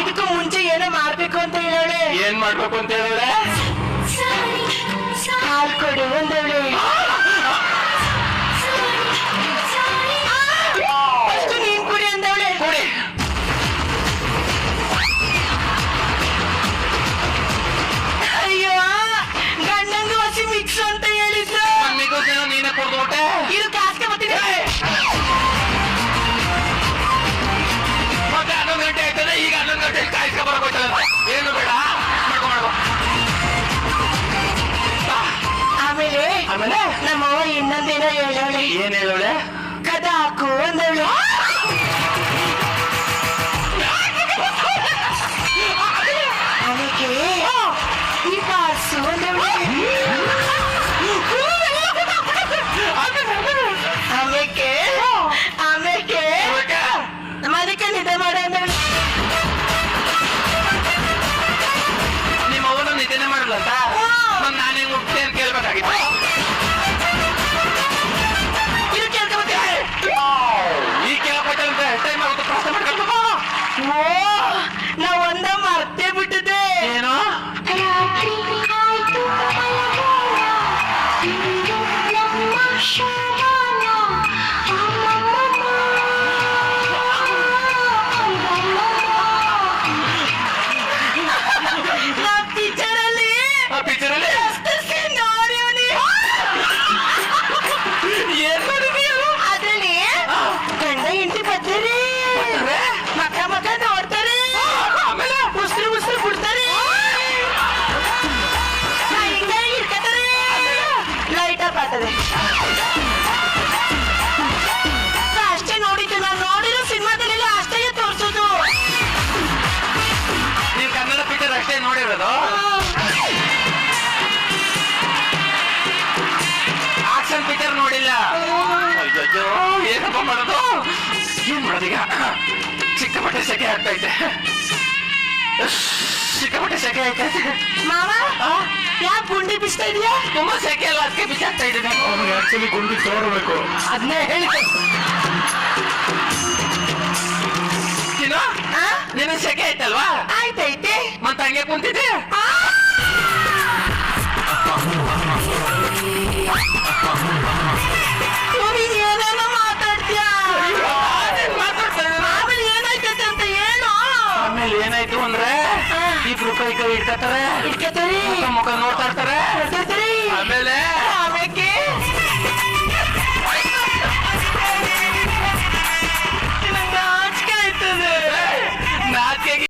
ಇದಕ್ಕೂ ಮುಂಚೆ ಏನೋ ಮಾಡ್ಬೇಕು ಅಂತ ಹೇಳೋಳೆ. ಏನ್ ಮಾಡ್ಬೇಕು ಅಂತ ಹೇಳೋಳೆ? ಹಾಲು ಕೊಡು ಅಂದವಳೆ. ಅಷ್ಟು ನೀನ್ ಕುಡಿ ಅಂದವಳೆ. ಕುಡಿ. ಅಯ್ಯೋ ಗಂಡಂಗ ಹಸಿ ಮಿಕ್ಸ್ ಅಂತ ಹೇಳಿದ್ರು. ನಮ್ಮಿಗೂ ನೀನೇ ಕೊಡ್ದೋಟೆ. ಇದು ಕಾಸ್ಕೆ ಬರ್ತೀನಿ. ಮತ್ತೆ 11 ಗಂಟೆ ಆಯ್ತದೆ. ಈಗ 11 ಗಂಟೆ ಕಾಯ್ಸ್ಕ ಬರಕೋಯ್ತಲ್ಲ. ಏನು ಬೇಡ ಮಾಡ್ಕೊ. ಆಮೇಲೆ ನಮ್ಮವ್ವ ಇನ್ನೊಂದೇನೋ ಹೇಳೋಳೆ. ಏನ್ ಹೇಳೋಳೆ? ಕದ ಹಾಕು ಅಂದವಳೆ. ಆಮೇಲೆ ಈ ಬಾರ್ಸು ಅಂದವಳೆ. ಆಮೇಲೆ ಅದಕ್ಕೆ ನಿದ್ದೆ ಮಾಡ ಅಂದವಳೆ. ನಿಮ್ಮ ಅವನು ನಿದ್ದೆನೆ ಮಾಡಲ್ಲ ಅಂತ ನಾನೇ ಮುಟ್ಟಿ ಅಂತ ಕೇಳ್ಬೇಕಾಗಿತ್ತು. ಇದು ಕೇಳ್ಕೊಂಬತ್ತೀನಿ. ಈ ಕೇಳ್ಕೊಟ್ಟಂತ ಟೈಮ್ ಆಗುತ್ತೆ. ಪ್ರಶ್ನೆ ಮಾಡ್ಕೊಂಡು ಓ ನಾ ಒಂದ ಮರ್ತೇ ಬಿಟ್ಟಿದ್ದೆ. ಏನು? ಪಿಕ್ಚರಲ್ಲಿ ಏನ್ ಮಾಡಿದೀಯ? ಅದ್ರಲ್ಲಿ ಗಂಡ ಹೆಂಡತಿ ಬರ್ತಾರೆ, ಮಕ್ಕ ನೋಡ್ತಾರೆ, ಆಮೇಲೆ ಉಸಿರು ಬಿಡ್ತಾರೆ, ಹಿಂಗೆ ಇರ್ಕತಾರೆ, ಲೈಟ್ ಆಫ್ ಆಗ್ತದೆ. ಅಷ್ಟೇ ನೋಡಿದ್ದು. ನಾನು ನೋಡಿರೋ ಸಿನಿಮಾದಲ್ಲೆಲ್ಲ ಅಷ್ಟೇ ತೋರಿಸೋದು. ನೀವು ಕನ್ನಡ ಪಿಕ್ಚರ್ ಅಷ್ಟೇ ನೋಡಿರೋದು? ಆಕ್ಷನ್ ಪಿಕ್ಚರ್ ನೋಡಿಲ್ಲ? ಅಯ್ಯೋ ಏನಪ್ಪ ಮಾಡೋದು? ಏನ್ ಮಾಡೋದೀಗ? ಸಿಕ್ಕಾಪಟ್ಟೆ ಸೆಕೆ ಆಗ್ತೈತೆ. ಸಿಕ್ಕಾಪಟ್ಟೆ ಸೆಕೆ ಆಗ್ತೈತೆ. ಮಾವ ಯಾಕೆ ಗುಂಡಿ ಬಿಸ್ತಾ ಇದೆಯಾ? ತುಂಬಾ ಸೆಕೆ ಅಲ್ಲ, ಅದಕ್ಕೆ ಬಿಸಾಕ್ತಾ ಇದ್ದೀನಿ. ಅವನಿಗೆ ಆಕ್ಚುಲಿ ಗುಂಡಿ ತೋಡಬೇಕು. ಅದನ್ನೇ ಹೇಳಿದೆ. ನಿನಗೆ ಸೆಕೆ ಆಯ್ತಲ್ವಾ? ಆಯ್ತೈತೆ. ಮತ್ತೆ ಹಂಗೆ ಕುಂತಿದ್ದೆ. ಏನೇನೋ ಮಾತಾಡ್ತೀಯಾ? ಆಮೇಲೆ ಏನಾಯ್ತೈತೆ ಅಂತ ಏನು? ಆಮೇಲೆ ಏನಾಯ್ತು ಅಂದ್ರೆ ಇಬ್ರು ಕೈ ಇಟ್ಕೊತಾರೆ, ಇಟ್ಕೊತಾರೆ, ಮುಖ ನೋಡ್ತಾ ಇರ್ತಾರೆ. ಇಟ್ಕೊತಾರೆ. ಆಮೇಲೆ